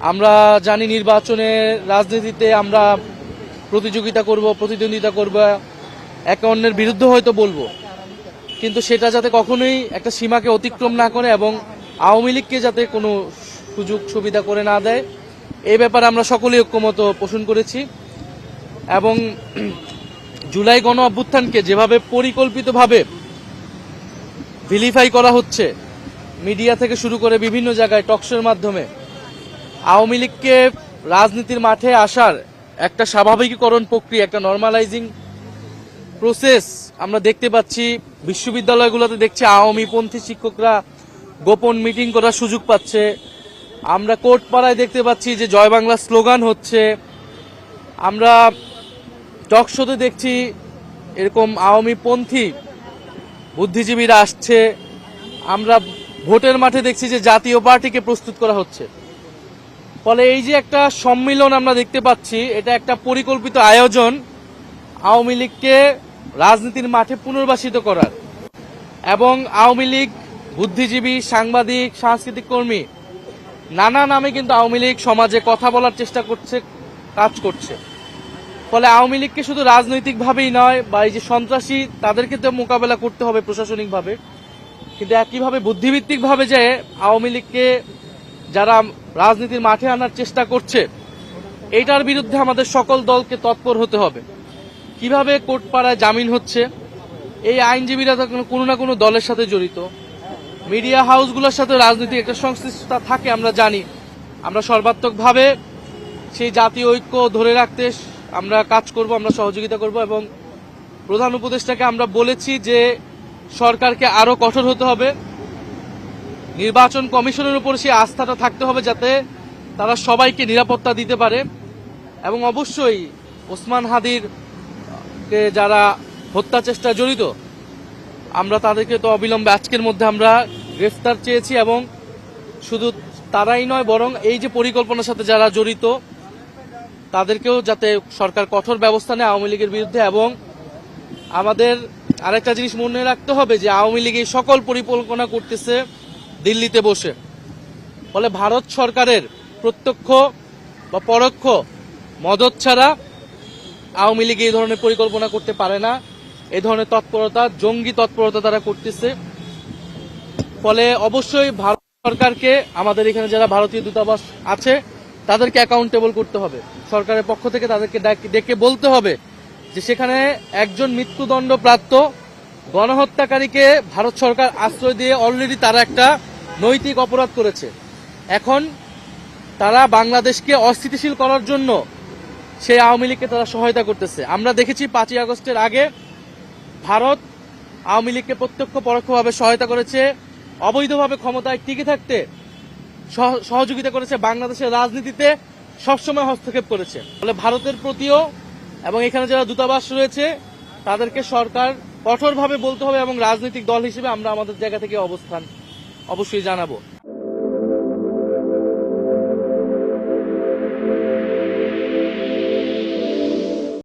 আমরা জানি নির্বাচনে রাজনীতিতে আমরা প্রতিদ্বন্দ্বিতা করব, একে অন্যের বিরুদ্ধে হয়তো বলবো, কিন্তু সেটা যাতে কখনোই একটা সীমাকে অতিক্রম না করে এবং আওয়ামী লীগকে যাতে কোনো সুযোগ সুবিধা করে না দেয়, এই ব্যাপারে আমরা সকলেই ঐক্যমত পোষণ করেছি। এবং জুলাই গণ অভ্যুত্থানকে যেভাবে পরিকল্পিতভাবে ভিলিফাই করা হচ্ছে মিডিয়া থেকে শুরু করে বিভিন্ন জায়গায় টকশোর মাধ্যমে, আওয়ামী লীগকে রাজনীতির মাঠে আসার একটা স্বাভাবিকীকরণ প্রক্রিয়া, একটা নর্মালাইজিং প্রসেস আমরা দেখতে পাচ্ছি। বিশ্ববিদ্যালয়গুলোতে দেখছি আওয়ামীপন্থী শিক্ষকরা গোপন মিটিং করার সুযোগ পাচ্ছে। আমরা কোর্ট পাড়ায় দেখতে পাচ্ছি যে জয় বাংলা স্লোগান হচ্ছে। আমরা টকশোতে দেখছি এরকম আওয়ামীপন্থী বুদ্ধিজীবীরা আসছে। আমরা ভোটের মাঠে দেখছি যে জাতীয় পার্টিকে প্রস্তুত করা হচ্ছে। ফলে এই যে একটা সম্মিলন আমরা দেখতে পাচ্ছি, এটা একটা পরিকল্পিত আয়োজন আওয়ামী লীগকে রাজনীতির মাঠে পুনর্বাসিত করার। এবং আওয়ামী লীগ বুদ্ধিজীবী, সাংবাদিক, সাংস্কৃতিক কর্মী নানা নামে কিন্তু আওয়ামী লীগ সমাজে কথা বলার চেষ্টা করছে, কাজ করছে। ফলে আওয়ামী লীগকে শুধু রাজনৈতিকভাবেই নয়, বা এই যে সন্ত্রাসী তাদেরকে তো মোকাবেলা করতে হবে প্রশাসনিকভাবে, কিন্তু একইভাবে বুদ্ধিভিত্তিকভাবে যে আওয়ামী লীগকে যারা রাজনীতির মাঠে আনার চেষ্টা করছে, এইটার বিরুদ্ধে আমাদের সকল দলকে তৎপর হতে হবে। কিভাবে কোর্টপাড়ায় জামিন হচ্ছে, এই আইনজীবীরা তো কোনো না কোনো দলের সাথে জড়িত, মিডিয়া হাউসগুলোর সাথে রাজনৈতিক একটা সংশ্লিষ্টতা থাকে আমরা জানি। আমরা সর্বাত্মকভাবে সেই জাতীয় ঐক্য ধরে রাখতে আমরা কাজ করব, আমরা সহযোগিতা করব। এবং প্রধান উপদেষ্টাকে আমরা বলেছি যে সরকারকে আরো কঠোর হতে হবে, নির্বাচন কমিশনের উপর সেই আস্থাটা থাকতে হবে যাতে তারা সবাইকে নিরাপত্তা দিতে পারে। এবং অবশ্যই ওসমান হাদির যারা হত্যা চেষ্টায় জড়িত, আমরা তাদেরকে তো অবিলম্বে আজকের মধ্যে আমরা গ্রেফতার চেয়েছি। এবং শুধু তারাই নয়, বরং এই যে পরিকল্পনার সাথে যারা জড়িত তাদেরকেও যাতে সরকার কঠোর ব্যবস্থা নেয় আওয়ামী লীগের বিরুদ্ধে। এবং আমাদের আরেকটা জিনিস মনে রাখতে হবে যে আওয়ামী লীগ এই সকল পরিকল্পনা করতেছে দিল্লিতে বসে। ফলে ভারত সরকারের প্রত্যক্ষ বা পরোক্ষ মদত ছাড়া আওয়ামী লীগ এই ধরনের পরিকল্পনা করতে পারে না। এই ধরনের তৎপরতা, জঙ্গি তৎপরতা তারা করতেছে। ফলে অবশ্যই ভারত সরকারকে, আমাদের এখানে যারা ভারতীয় দূতাবাস আছে তাদেরকে অ্যাকাউন্টেবল করতে হবে। সরকারের পক্ষ থেকে তাদেরকে ডেকে বলতে হবে যে সেখানে একজন মৃত্যুদণ্ডপ্রাপ্ত গণহত্যাকারীকে ভারত সরকার আশ্রয় দিয়ে অলরেডি তারা একটা নৈতিক অপরাধ করেছে। এখন তারা বাংলাদেশকে অস্থিতিশীল করার জন্য সেই আওয়ামী লীগকে তারা সহায়তা করতেছে। আমরা দেখেছি 5ই আগস্টের আগে ভারত আওয়ামী লীগকে প্রত্যক্ষ পরোক্ষভাবে সহায়তা করেছে, অবৈধভাবে ক্ষমতায় টিকে থাকতে সহযোগিতা করেছে, বাংলাদেশের রাজনীতিতে সবসময় হস্তক্ষেপ করেছে। ফলে ভারতের প্রতিও এবং এখানে যারা দূতাবাস রয়েছে তাদেরকে সরকার কঠোরভাবে বলতে হবে। এবং রাজনৈতিক দল হিসেবে আমরা আমাদের জায়গা থেকে অবস্থান অবশ্যই জানাবো।